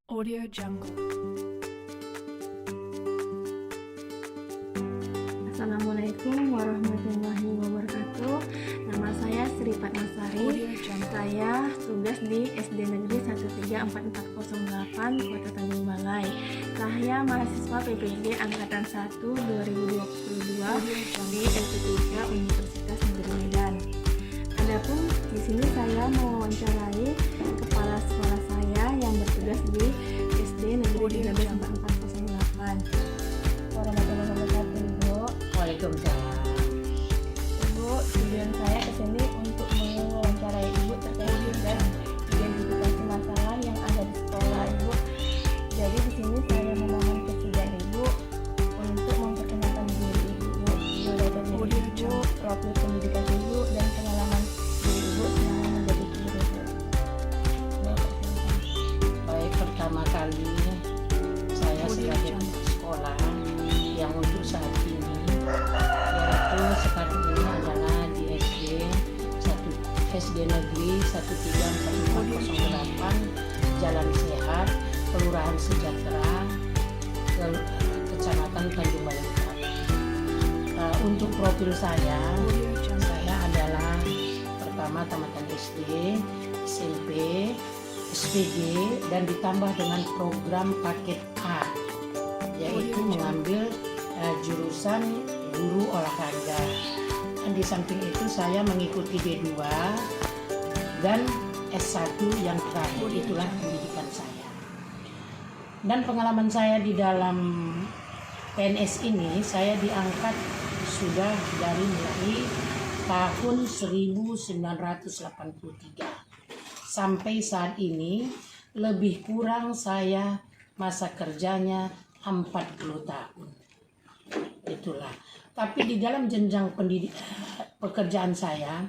Audio Jungle. Assalamualaikum warahmatullahi wabarakatuh. Nama saya Sri Fatmasari. Audio Jungle. Saya tugas di SD Negeri 134408 Kota Tanjung Balai. Saya mahasiswa PPD Angkatan 1 2022 di SP3 Universitas Negeri Medan. Adapun di sini saya mewawancarai kepala sekolah saya yang bertugas di SD Negeri 134408. Warahmatullahi wabarakatuh, Ibu. Waalaikumsalam. Ibu, tujuan saya kesini untuk mewawancarai Ibu terkait dengan identifikasi masalah yang ada di sekolah Ibu. Jadi di sini saya memohon kesediaan Ibu untuk memperkenalkan diri Ibu, biodata diri Ibu, profil pendidikan Ibu, dan pengalaman diri Ibu selama menjadi guru Ibu. Baik, pertama kali saya sebagai sekolah yang untuk saat ini, yaitu sekarang ini adalah di SD Negeri 134408 Jalan Sehat, Kelurahan Sejahtera, Kecamatan Tanjung Balai Utara. Untuk profil saya adalah pertama tamatan SD, SMP, SPG, dan ditambah dengan program paket A, yaitu mengambil jurusan guru olahraga. Di samping itu saya mengikuti D2 dan S1 yang terakhir. Itulah pendidikan saya. Dan pengalaman saya di dalam PNS ini, saya diangkat sudah dari mulai tahun 1983 sampai saat ini, lebih kurang saya masa kerjanya 40 tahun. Itulah. Tapi di dalam jenjang pekerjaan saya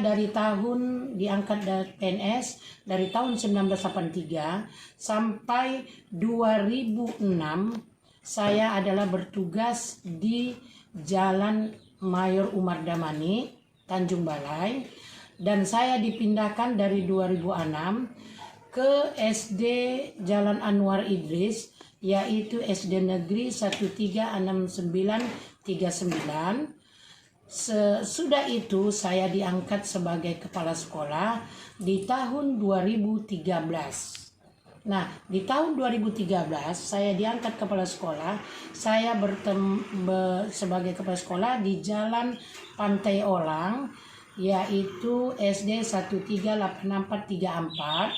dari tahun diangkat dari PNS dari tahun 1983 sampai 2006 saya adalah bertugas di Jalan Mayor Umar Damani, Tanjung Balai, dan saya dipindahkan dari 2006 ke SD Jalan Anwar Idris, yaitu SD Negeri 136939. Sesudah itu saya diangkat sebagai kepala sekolah di tahun 2013. Nah, di tahun 2013 saya diangkat kepala sekolah. Saya sebagai kepala sekolah di Jalan Pantai Olang, yaitu SD 138434.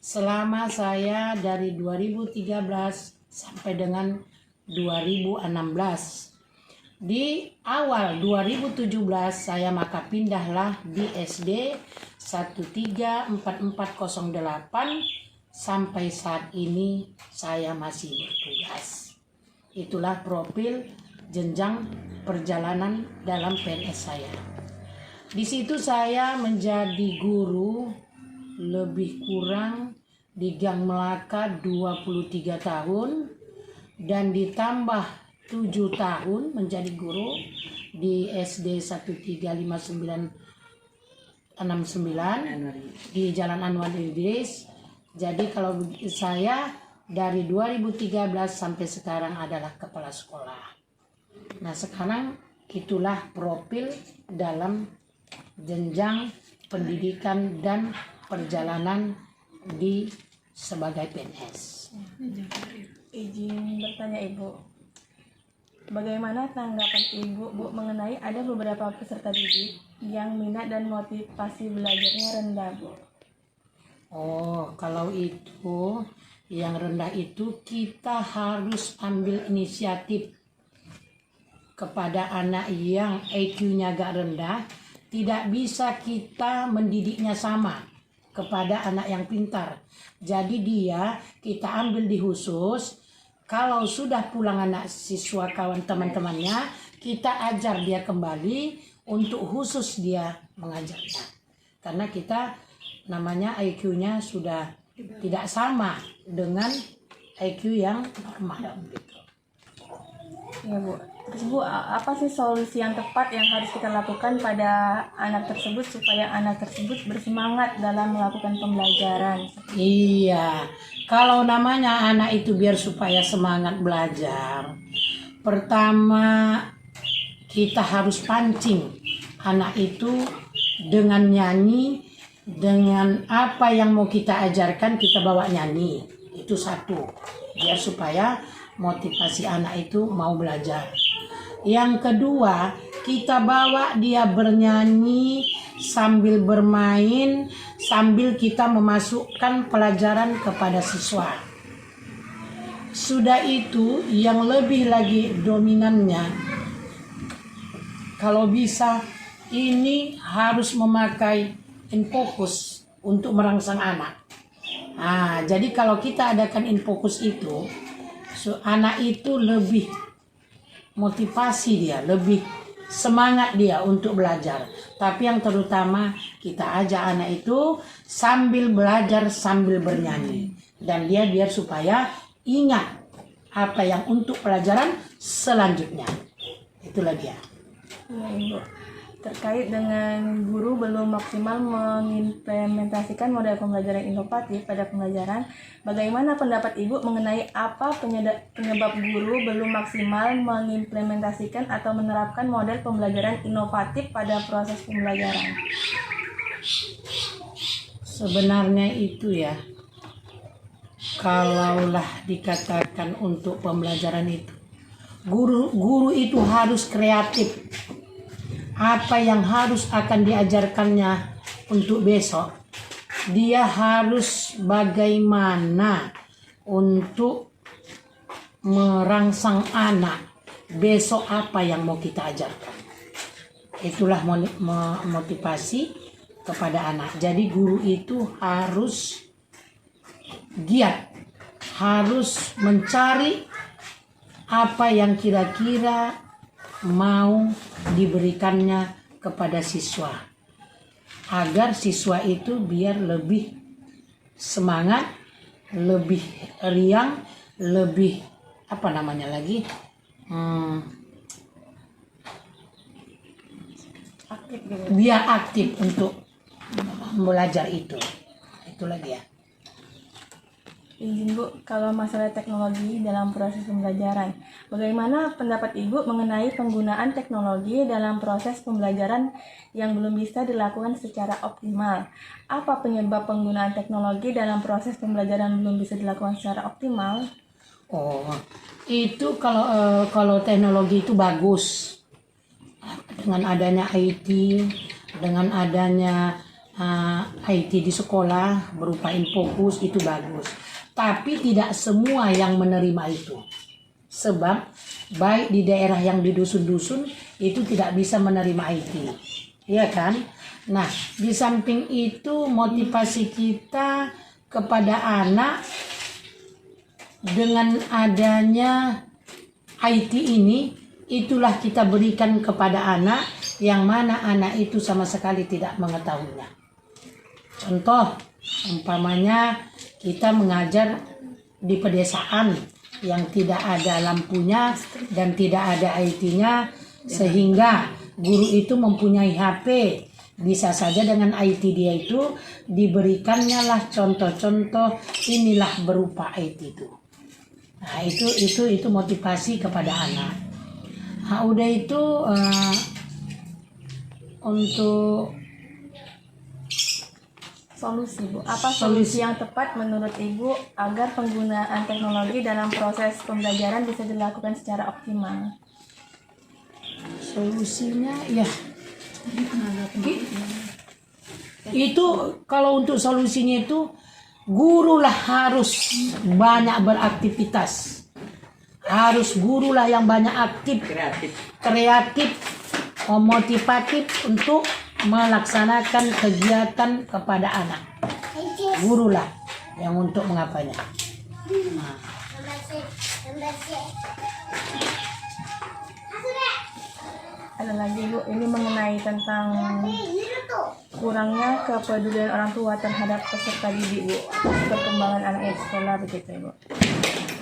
Selama saya dari 2013 sampai dengan 2016. Di awal 2017 saya maka pindahlah di SD 134408 sampai saat ini saya masih bertugas. Itulah profil jenjang perjalanan dalam PNS saya. Di situ saya menjadi guru lebih kurang di Gang Melaka 23 tahun dan ditambah 7 tahun menjadi guru di SD 135969 di Jalan Anwar Idris. Jadi kalau saya dari 2013 sampai sekarang adalah kepala sekolah. Nah, sekarang itulah profil dalam jenjang pendidikan dan perjalanan di sebagai PNS. Izin bertanya Ibu, bagaimana tanggapan Ibu mengenai ada beberapa peserta didik yang minat dan motivasi belajarnya rendah, Bu? Oh, kalau itu yang rendah itu kita harus ambil inisiatif kepada anak yang IQ-nya agak rendah. Tidak bisa kita mendidiknya sama kepada anak yang pintar. Jadi kita ambil di khusus. Kalau sudah pulang anak siswa kawan teman-temannya, kita ajar dia kembali untuk khusus dia mengajarnya. Karena kita namanya IQ-nya sudah tidak sama dengan IQ yang normal. Ya Bu. Terus Bu, apa sih solusi yang tepat yang harus kita lakukan pada anak tersebut supaya anak tersebut bersemangat dalam melakukan pembelajaran? Iya, kalau namanya anak itu biar supaya semangat belajar, pertama kita harus pancing anak itu dengan nyanyi, dengan apa yang mau kita ajarkan kita bawa nyanyi. Itu satu, biar supaya motivasi anak itu mau belajar. Yang kedua, kita bawa dia bernyanyi sambil bermain, sambil kita memasukkan pelajaran kepada siswa. Sudah itu, yang lebih lagi dominannya, kalau bisa ini harus memakai infocus untuk merangsang anak. Nah, jadi kalau kita adakan infocus itu, anak itu lebih motivasi dia, lebih semangat dia untuk belajar. Tapi yang terutama kita ajak anak itu sambil belajar sambil bernyanyi, dan dia biar supaya ingat apa yang untuk pelajaran selanjutnya. Itulah dia. Ya Ibu. Terkait dengan guru belum maksimal mengimplementasikan model pembelajaran inovatif pada pembelajaran, bagaimana pendapat Ibu mengenai apa penyebab guru belum maksimal mengimplementasikan atau menerapkan model pembelajaran inovatif pada proses pembelajaran? Sebenarnya itu ya, kalaulah dikatakan untuk pembelajaran itu, guru itu harus kreatif. Apa yang harus akan diajarkannya untuk besok, dia harus bagaimana untuk merangsang anak besok apa yang mau kita ajarkan. Itulah motivasi kepada anak. Jadi guru itu harus giat, harus mencari apa yang kira-kira mau diberikannya kepada siswa, agar siswa itu biar lebih semangat, lebih riang, lebih Aktif gitu. biar aktif untuk belajar itu. Itulah dia. Izin Bu, kalau masalah teknologi dalam proses pembelajaran, bagaimana pendapat Ibu mengenai penggunaan teknologi dalam proses pembelajaran yang belum bisa dilakukan secara optimal? Apa penyebab penggunaan teknologi dalam proses pembelajaran belum bisa dilakukan secara optimal? Oh, itu kalau teknologi itu bagus. Dengan adanya IT, dengan adanya IT di sekolah berupa infocus itu bagus. Tapi tidak semua yang menerima itu. Sebab baik di daerah yang di dusun-dusun itu tidak bisa menerima IT. Iya kan? Nah, di samping itu motivasi kita kepada anak dengan adanya IT ini, itulah kita berikan kepada anak yang mana anak itu sama sekali tidak mengetahuinya. Contoh, umpamanya kita mengajar di pedesaan yang tidak ada lampunya dan tidak ada IT-nya, sehingga guru itu mempunyai HP. Bisa saja dengan IT dia itu diberikannya lah contoh-contoh, inilah berupa IT itu. Nah, itu motivasi kepada anak. Nah, udah itu untuk Solusi Bu, apa solusi yang tepat menurut Ibu agar penggunaan teknologi dalam proses pembelajaran bisa dilakukan secara optimal? solusinya ya itu, kalau untuk solusinya itu gurulah harus banyak beraktivitas, harus gurulah yang banyak aktif, kreatif, motivatif untuk melaksanakan kegiatan kepada anak. Gurulah yang untuk mengapanya. Nah. Ada lagi Bu, ini mengenai tentang kurangnya kepedulian orang tua terhadap peserta didik Bu, atas perkembangan anaknya di sekolah begitu Bu.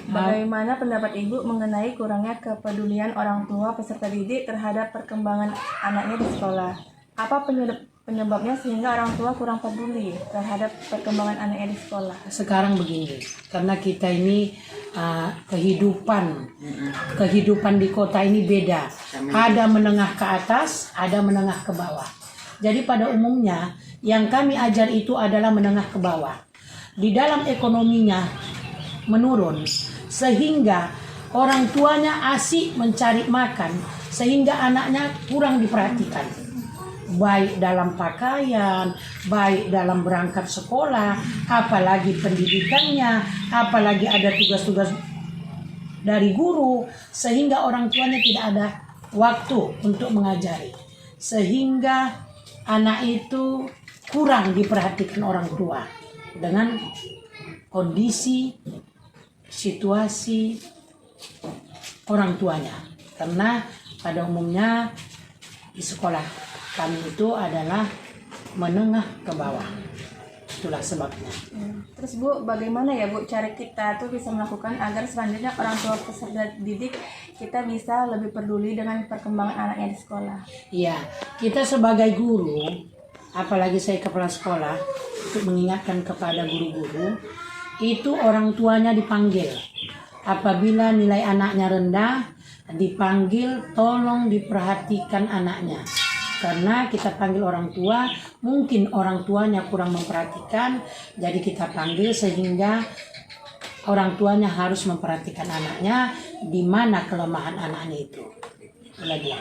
Bagaimana pendapat Ibu mengenai kurangnya kepedulian orang tua peserta didik terhadap perkembangan anaknya di sekolah? Apa penyebabnya sehingga orang tua kurang peduli terhadap perkembangan anaknya di sekolah? Sekarang begini, karena kita ini kehidupan di kota ini beda. Ada menengah ke atas, ada menengah ke bawah. Jadi pada umumnya yang kami ajar itu adalah menengah ke bawah. Di dalam ekonominya menurun, sehingga orang tuanya asik mencari makan, sehingga anaknya kurang diperhatikan. Baik dalam pakaian, baik dalam berangkat sekolah, apalagi pendidikannya, apalagi ada tugas-tugas dari guru, sehingga orang tuanya tidak ada waktu untuk mengajari. Sehingga anak itu kurang diperhatikan orang tua dengan kondisi, situasi orang tuanya. Karena pada umumnya di sekolah kami itu adalah menengah ke bawah. Itulah sebabnya. Terus Bu, bagaimana ya Bu cara kita tuh bisa melakukan agar selanjutnya orang tua peserta didik kita bisa lebih peduli dengan perkembangan anaknya di sekolah? Iya, kita sebagai guru, apalagi saya kepala sekolah, untuk mengingatkan kepada guru-guru, itu orang tuanya dipanggil. Apabila nilai anaknya rendah, dipanggil tolong diperhatikan anaknya. Karena kita panggil orang tua, mungkin orang tuanya kurang memperhatikan, jadi kita panggil sehingga orang tuanya harus memperhatikan anaknya, di mana kelemahan anaknya itu. Lagi.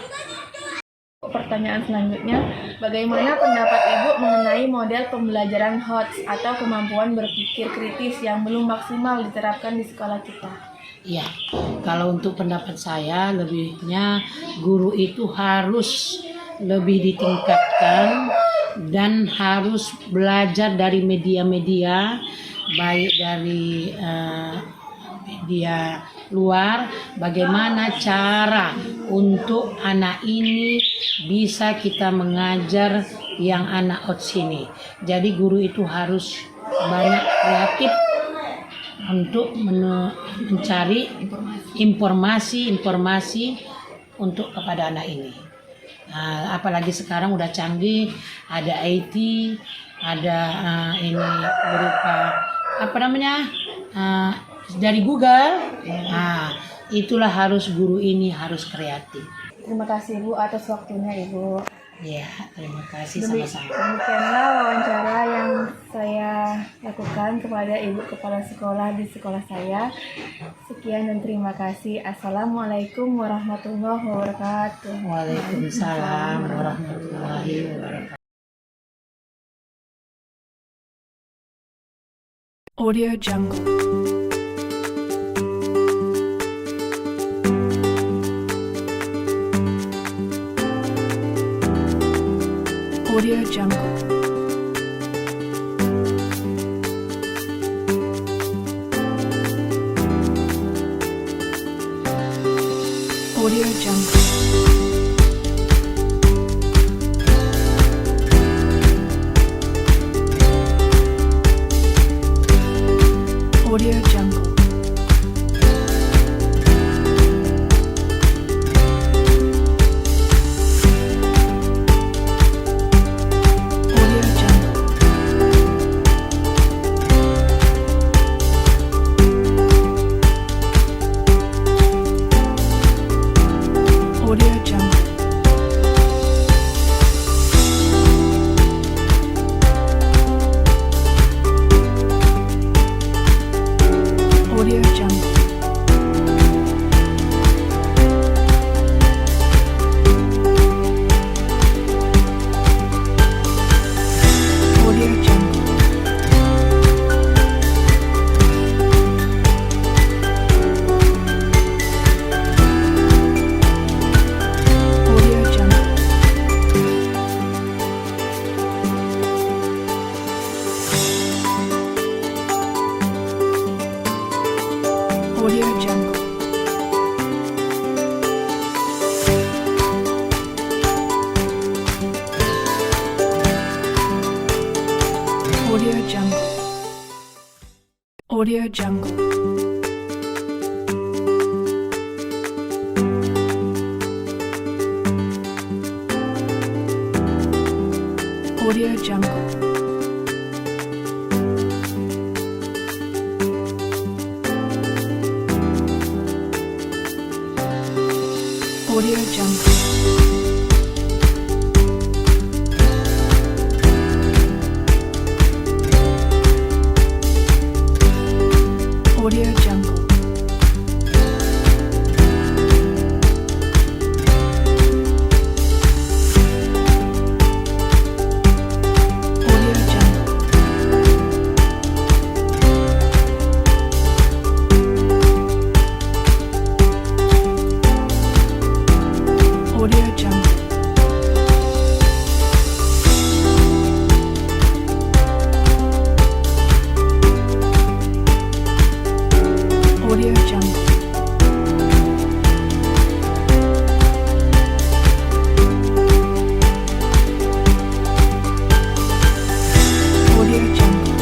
Pertanyaan selanjutnya, bagaimana pendapat Ibu mengenai model pembelajaran HOTS atau kemampuan berpikir kritis yang belum maksimal diterapkan di sekolah kita? Ya, kalau untuk pendapat saya, lebihnya guru itu harus lebih ditingkatkan dan harus belajar dari media-media, baik dari media luar, bagaimana cara untuk anak ini bisa kita mengajar yang anak OTS ini. Jadi guru itu harus banyak kreatif untuk mencari informasi untuk kepada anak ini. Nah, apalagi sekarang udah canggih, ada IT, ada ini berupa apa namanya dari Google. Nah, itulah harus guru ini harus kreatif. Terima kasih Bu atas waktunya Ibu. Ya, terima kasih sama-sama. Demikianlah wawancara yang saya lakukan kepada Ibu Kepala Sekolah di sekolah saya. Sekian dan terima kasih. Assalamualaikum warahmatullahi wabarakatuh. Waalaikumsalam warahmatullahi wabarakatuh. Audio Jungle. Audio Jungle. Audio Jungle. Audio Jungle. Audio Jungle. Audio Jungle. Audio Jungle. Audio Jungle. Audio Jungle. Audio Jungle. Audio Jungle. Audio Jungle. Audio Jungle. Audio Jungle. Audio Jungle. Audio Jungle. Audio Jungle. Audio Jungle.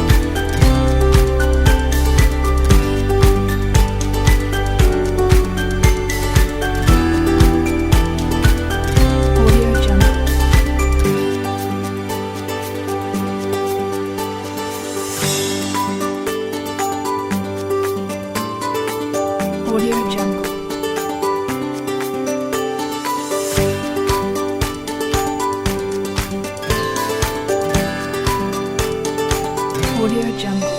Audio Jungle. Audio Jungle. Audio Jungle.